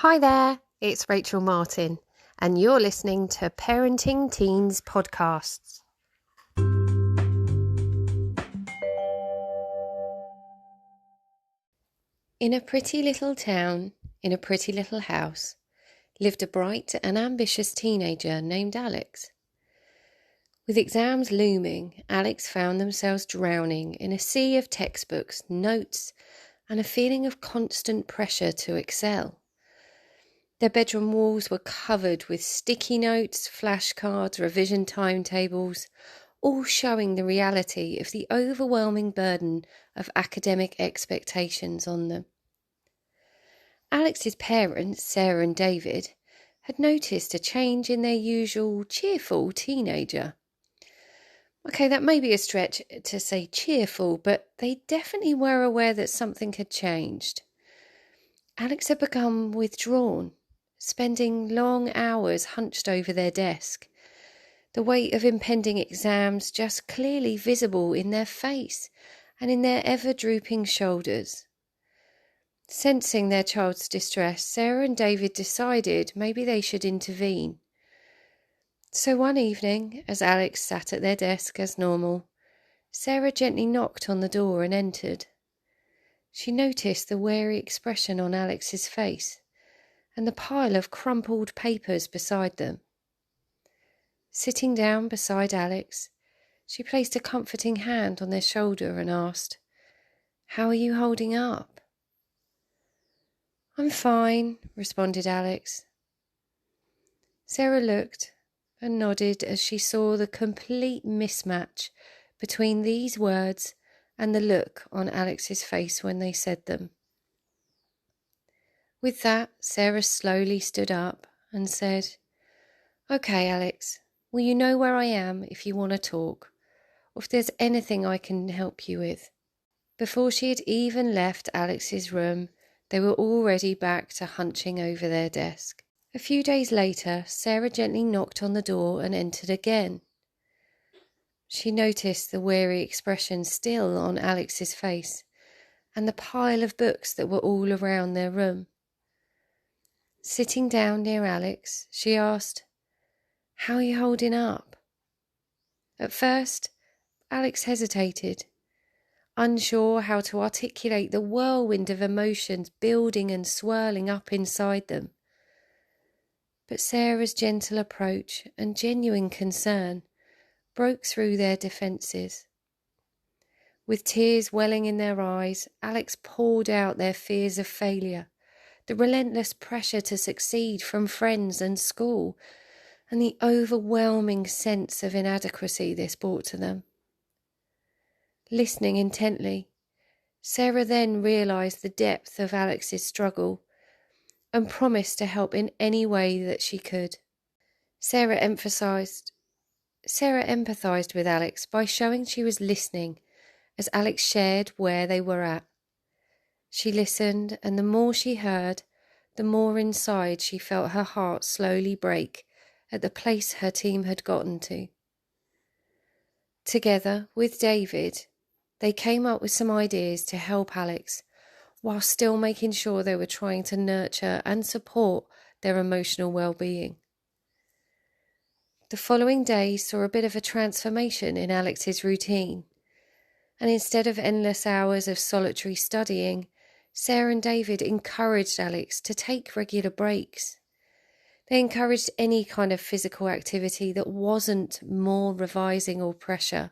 Hi there, it's Rachel Martin, and you're listening to Parenting Teens Podcasts. In a pretty little town, in a pretty little house, lived a bright and ambitious teenager named Alex. With exams looming, Alex found themselves drowning in a sea of textbooks, notes, and a feeling of constant pressure to excel. Their bedroom walls were covered with sticky notes, flashcards, revision timetables, all showing the reality of the overwhelming burden of academic expectations on them. Alex's parents, Sarah and David, had noticed a change in their usual cheerful teenager. Okay, that may be a stretch to say cheerful, but they definitely were aware that something had changed. Alex had become withdrawn, spending long hours hunched over their desk, the weight of impending exams just clearly visible in their face and in their ever-drooping shoulders. Sensing their child's distress, Sarah and David decided maybe they should intervene. So one evening, as Alex sat at their desk as normal, Sarah gently knocked on the door and entered. She noticed the wary expression on Alex's face and the pile of crumpled papers beside them. Sitting down beside Alex, she placed a comforting hand on their shoulder and asked, "How are you holding up?" "I'm fine," responded Alex. Sarah looked and nodded as she saw the complete mismatch between these words and the look on Alex's face when they said them. With that, Sarah slowly stood up and said, "Okay, Alex, well, you know where I am if you want to talk, or if there's anything I can help you with." Before she had even left Alex's room, they were already back to hunching over their desk. A few days later, Sarah gently knocked on the door and entered again. She noticed the weary expression still on Alex's face and the pile of books that were all around their room. Sitting down near Alex, she asked, "How are you holding up?" At first, Alex hesitated, unsure how to articulate the whirlwind of emotions building and swirling up inside them. But Sarah's gentle approach and genuine concern broke through their defences. With tears welling in their eyes, Alex poured out their fears of failure, the relentless pressure to succeed from friends and school, and the overwhelming sense of inadequacy this brought to them. Listening intently, Sarah then realised the depth of Alex's struggle and promised to help in any way that she could. Sarah empathised with Alex by showing she was listening as Alex shared where they were at. She listened, and the more she heard, the more inside she felt her heart slowly break at the place her team had gotten to. Together with David, they came up with some ideas to help Alex, while still making sure they were trying to nurture and support their emotional well-being. The following day saw a bit of a transformation in Alex's routine, and instead of endless hours of solitary studying, Sarah and David encouraged Alex to take regular breaks. They encouraged any kind of physical activity that wasn't more revising or pressure,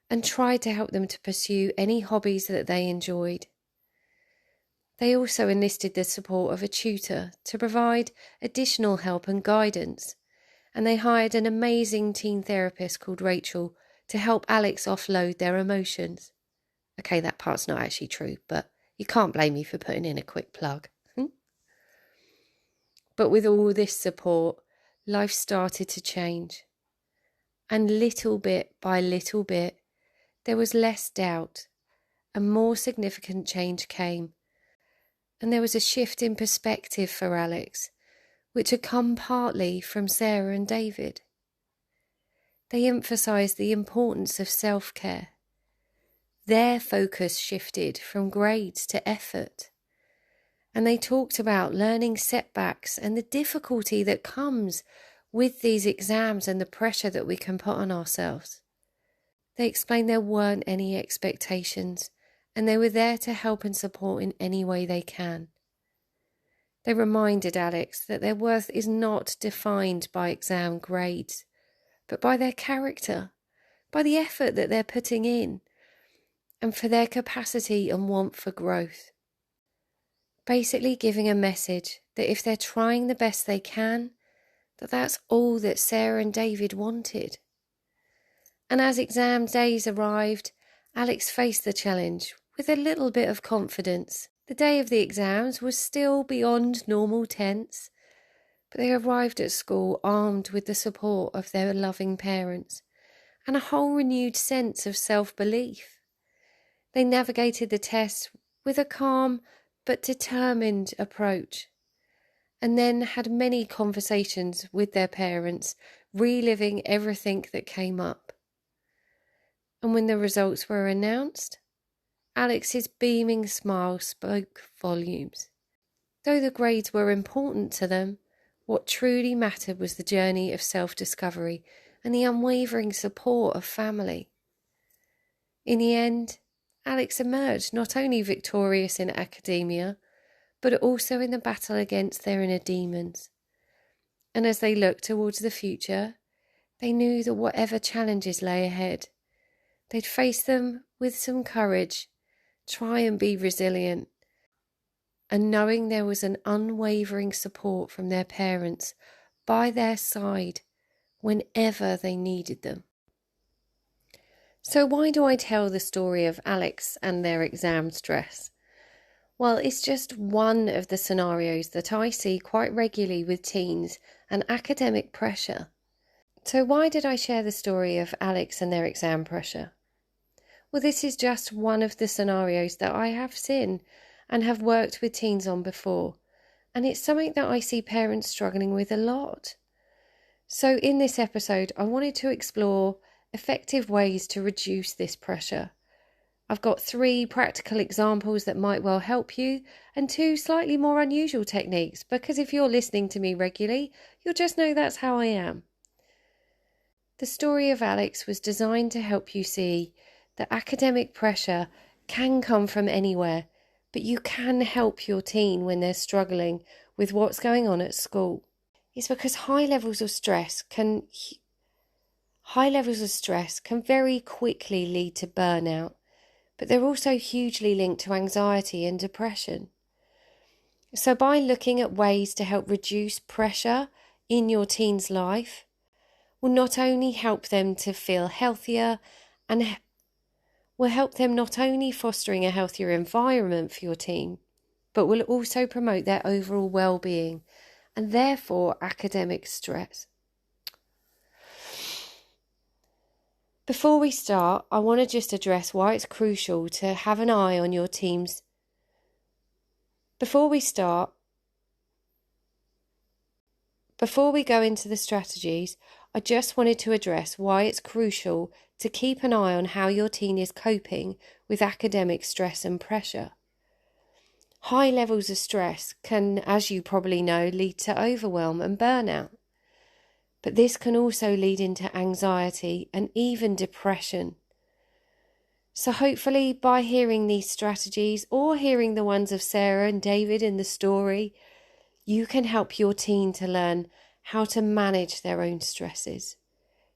and tried to help them to pursue any hobbies that they enjoyed. They also enlisted the support of a tutor to provide additional help and guidance, and they hired an amazing teen therapist called Rachel to help Alex offload their emotions. Okay, that part's not actually true, but you can't blame me for putting in a quick plug. But with all this support, life started to change. And little bit by little bit, there was less doubt, and more significant change came. And there was a shift in perspective for Alex, which had come partly from Sarah and David. They emphasised the importance of self-care. Their focus shifted from grades to effort, And they talked about learning setbacks and the difficulty that comes with these exams and the pressure that we can put on ourselves. They explained there weren't any expectations and they were there to help and support in any way they can. They reminded Alex that their worth is not defined by exam grades, but by their character, by the effort that they're putting in, and for their capacity and want for growth. Basically giving a message that if they're trying the best they can, that's all that Sarah and David wanted. And as exam days arrived, Alex faced the challenge with a little bit of confidence. The day of the exams was still beyond normal tense, but they arrived at school armed with the support of their loving parents and a whole renewed sense of self-belief. They navigated the test with a calm but determined approach, and then had many conversations with their parents, reliving everything that came up. And when the results were announced, Alex's beaming smile spoke volumes. Though the grades were important to them, what truly mattered was the journey of self-discovery and the unwavering support of family. In the end, Alex emerged not only victorious in academia, but also in the battle against their inner demons. And as they looked towards the future, they knew that whatever challenges lay ahead, they'd face them with some courage, try and be resilient, and knowing there was an unwavering support from their parents by their side whenever they needed them. So why do I tell the story of Alex and their exam stress? Well, it's just one of the scenarios that I see quite regularly with teens and academic pressure. So why did I share the story of Alex and their exam pressure? Well, this is just one of the scenarios that I have seen and have worked with teens on before, and it's something that I see parents struggling with a lot. So in this episode, I wanted to explore effective ways to reduce this pressure. I've got 3 practical examples that might well help you and 2 slightly more unusual techniques, because if you're listening to me regularly, you'll just know that's how I am. The story of Alex was designed to help you see that academic pressure can come from anywhere, but you can help your teen when they're struggling with what's going on at school. It's because high levels of stress can very quickly lead to burnout, but they're also hugely linked to anxiety and depression. So by looking at ways to help reduce pressure in your teen's life, will not only help them to feel healthier and will help them not only fostering a healthier environment for your teen, but will also promote their overall well-being and therefore academic stress. Before we start, I want to just address why it's crucial to have an eye on your team's. Before we go into the strategies, I just wanted to address why it's crucial to keep an eye on how your teen is coping with academic stress and pressure. High levels of stress can, as you probably know, lead to overwhelm and burnout. But this can also lead into anxiety and even depression. So hopefully by hearing these strategies or hearing the ones of Sarah and David in the story, you can help your teen to learn how to manage their own stresses.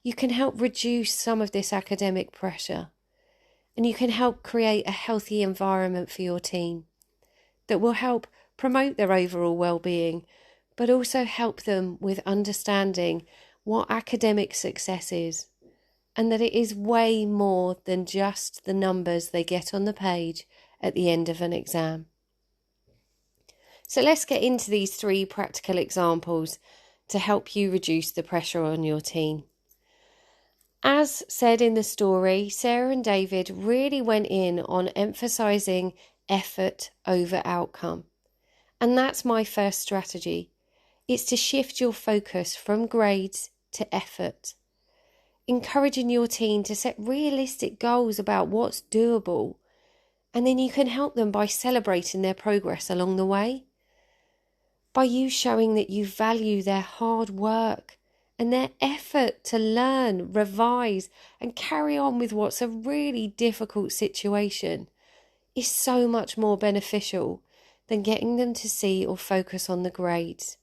You can help reduce some of this academic pressure, and you can help create a healthy environment for your teen that will help promote their overall well-being, but also help them with understanding what academic success is, and that it is way more than just the numbers they get on the page at the end of an exam. So let's get into these 3 practical examples to help you reduce the pressure on your teen. As said in the story, Sarah and David really went in on emphasising effort over outcome. And that's my first strategy. It's to shift your focus from grades to effort. Encouraging your teen to set realistic goals about what's doable, and then you can help them by celebrating their progress along the way. by you showing that you value their hard work and their effort to learn, revise, and carry on with what's a really difficult situation is so much more beneficial than getting them to see or focus on the grades.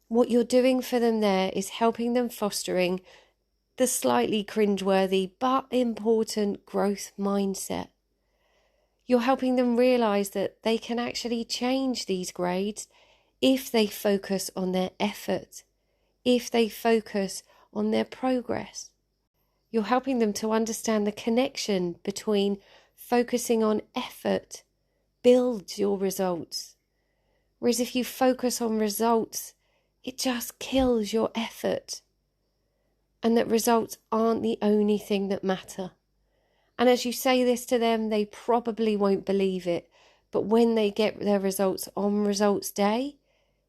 What you're doing for them there is helping them fostering the slightly cringeworthy but important growth mindset. You're helping them realise that they can actually change these grades if they focus on their effort, if they focus on their progress. You're helping them to understand the connection between focusing on effort builds your results. Whereas if you focus on results, it just kills your effort. And that results aren't the only thing that matter. And as you say this to them, they probably won't believe it. But when they get their results on results day,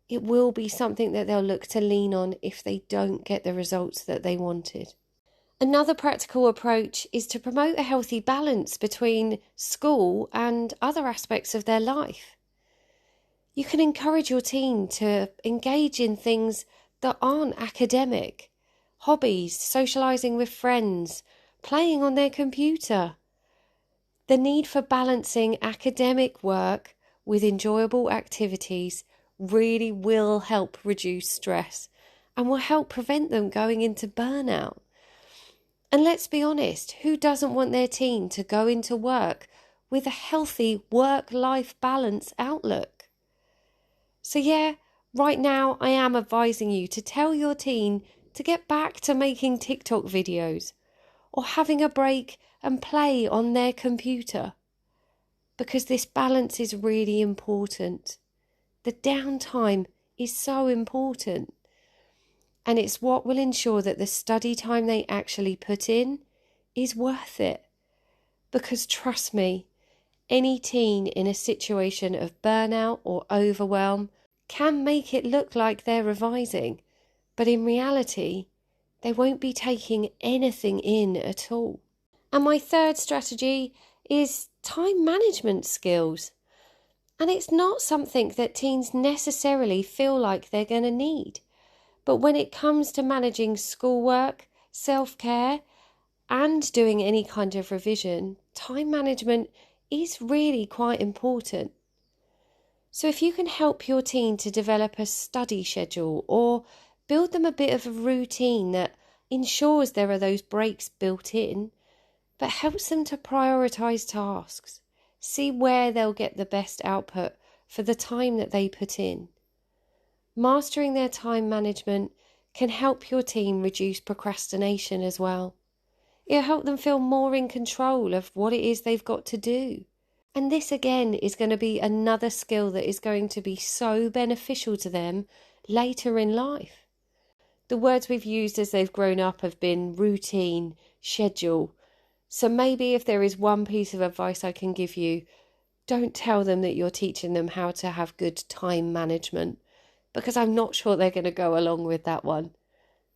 it will be something that they'll look to lean on if they don't get the results that they wanted. Another practical approach is to promote a healthy balance between school and other aspects of their life. You can encourage your teen to engage in things that aren't academic, hobbies, socialising with friends, playing on their computer. The need for balancing academic work with enjoyable activities really will help reduce stress and will help prevent them going into burnout. And let's be honest, who doesn't want their teen to go into work with a healthy work-life balance outlook? So yeah, right now I am advising you to tell your teen to get back to making TikTok videos or having a break and play on their computer, because this balance is really important. The downtime is so important, and it's what will ensure that the study time they actually put in is worth it. Because trust me, any teen in a situation of burnout or overwhelm can make it look like they're revising, but in reality, they won't be taking anything in at all. And my third strategy is time management skills. And it's not something that teens necessarily feel like they're going to need. But when it comes to managing schoolwork, self-care, and doing any kind of revision, time management is really quite important. So if you can help your teen to develop a study schedule or build them a bit of a routine that ensures there are those breaks built in, but helps them to prioritise tasks, see where they'll get the best output for the time that they put in. Mastering their time management can help your team reduce procrastination as well. It'll help them feel more in control of what it is they've got to do. And this again is going to be another skill that is going to be so beneficial to them later in life. The words we've used as they've grown up have been routine, schedule. So maybe if there is one piece of advice I can give you, don't tell them that you're teaching them how to have good time management, because I'm not sure they're going to go along with that one.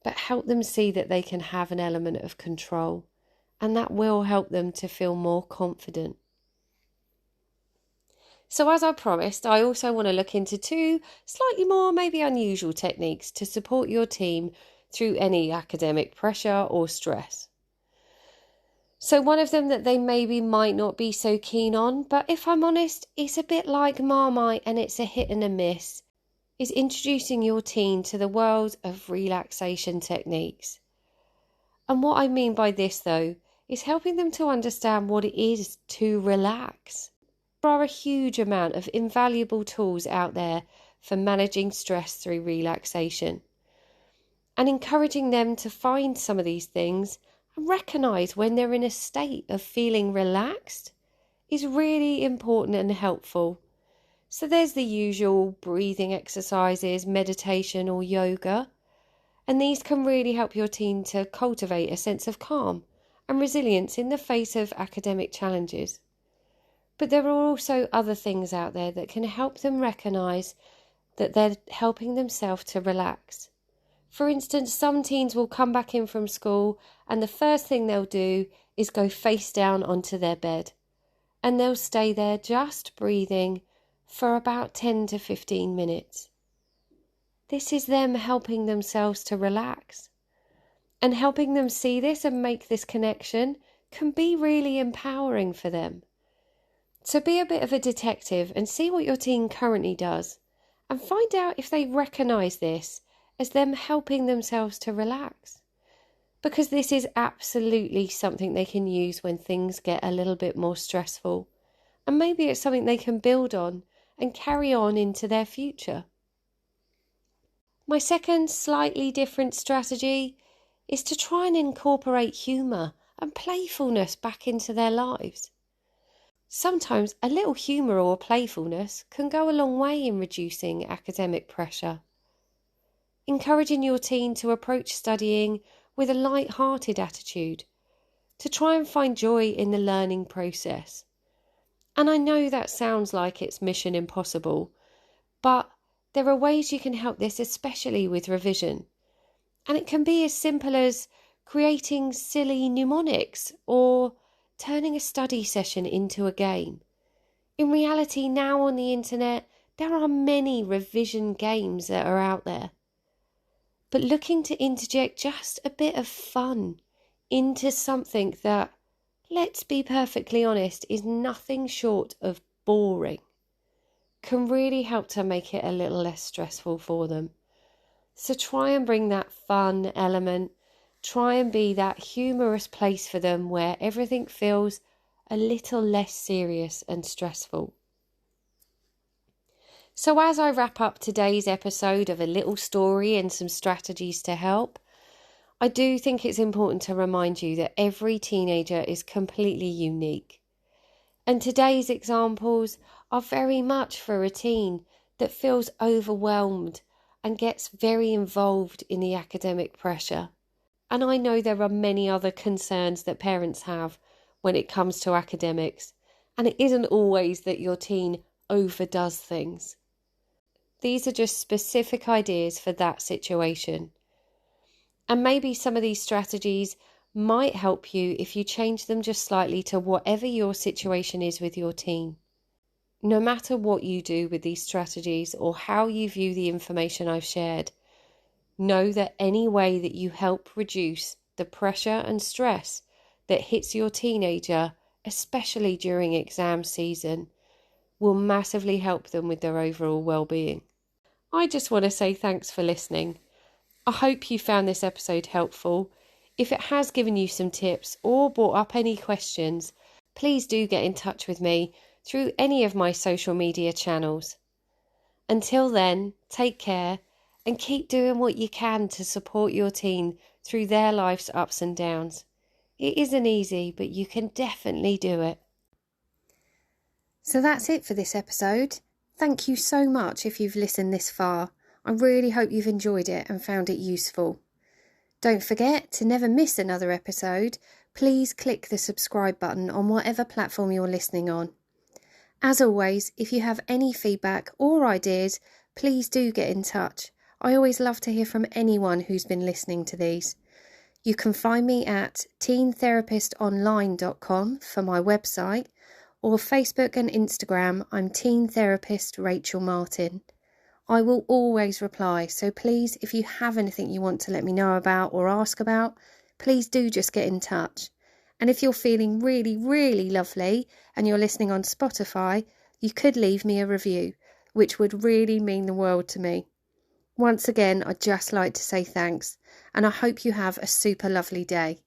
But help them see that they can have an element of control, and that will help them to feel more confident. So as I promised, I also want to look into two slightly more maybe unusual techniques to support your team through any academic pressure or stress. So one of them that they maybe might not be so keen on, but if I'm honest, it's a bit like Marmite and it's a hit and a miss, is introducing your teen to the world of relaxation techniques. And what I mean by this though, is helping them to understand what it is to relax. There are a huge amount of invaluable tools out there for managing stress through relaxation. And encouraging them to find some of these things and recognise when they're in a state of feeling relaxed is really important and helpful. So there's the usual breathing exercises, meditation or yoga, and these can really help your teen to cultivate a sense of calm and resilience in the face of academic challenges. But there are also other things out there that can help them recognise that they're helping themselves to relax. For instance, some teens will come back in from school and the first thing they'll do is go face down onto their bed. And they'll stay there just breathing for about 10 to 15 minutes. This is them helping themselves to relax. And helping them see this and make this connection can be really empowering for them. So be a bit of a detective and see what your teen currently does, and find out if they recognise this as them helping themselves to relax. Because this is absolutely something they can use when things get a little bit more stressful. And maybe it's something they can build on and carry on into their future. My second slightly different strategy is to try and incorporate humour and playfulness back into their lives. Sometimes a little humour or playfulness can go a long way in reducing academic pressure. Encouraging your teen to approach studying with a light-hearted attitude, to try and find joy in the learning process. And I know that sounds like it's mission impossible, but there are ways you can help this, especially with revision. And it can be as simple as creating silly mnemonics or turning a study session into a game. In reality, now on the internet, there are many revision games that are out there. But looking to interject just a bit of fun into something that, let's be perfectly honest, is nothing short of boring, can really help to make it a little less stressful for them. So try and bring that fun element. Try and be that humorous place for them where everything feels a little less serious and stressful. So as I wrap up today's episode of A Little Story and some strategies to help, I do think it's important to remind you that every teenager is completely unique. And today's examples are very much for a teen that feels overwhelmed and gets very involved in the academic pressure. And I know there are many other concerns that parents have when it comes to academics, and it isn't always that your teen overdoes things. These are just specific ideas for that situation. And maybe some of these strategies might help you if you change them just slightly to whatever your situation is with your teen. No matter what you do with these strategies or how you view the information I've shared, know that any way that you help reduce the pressure and stress that hits your teenager, especially during exam season, will massively help them with their overall well-being. I just want to say thanks for listening. I hope you found this episode helpful. If it has given you some tips or brought up any questions, please do get in touch with me through any of my social media channels. Until then, take care and keep doing what you can to support your teen through their life's ups and downs. It isn't easy, but you can definitely do it. So that's it for this episode. Thank you so much if you've listened this far. I really hope you've enjoyed it and found it useful. Don't forget to never miss another episode. Please click the subscribe button on whatever platform you're listening on. As always, if you have any feedback or ideas, please do get in touch. I always love to hear from anyone who's been listening to these. You can find me at teentherapist.online.com for my website, or Facebook and Instagram. I'm Teen Therapist Rachel Martin. I will always reply, so please, if you have anything you want to let me know about or ask about, please do just get in touch. And if you're feeling really, really lovely and you're listening on Spotify, you could leave me a review, which would really mean the world to me. Once again, I'd just like to say thanks, and I hope you have a super lovely day.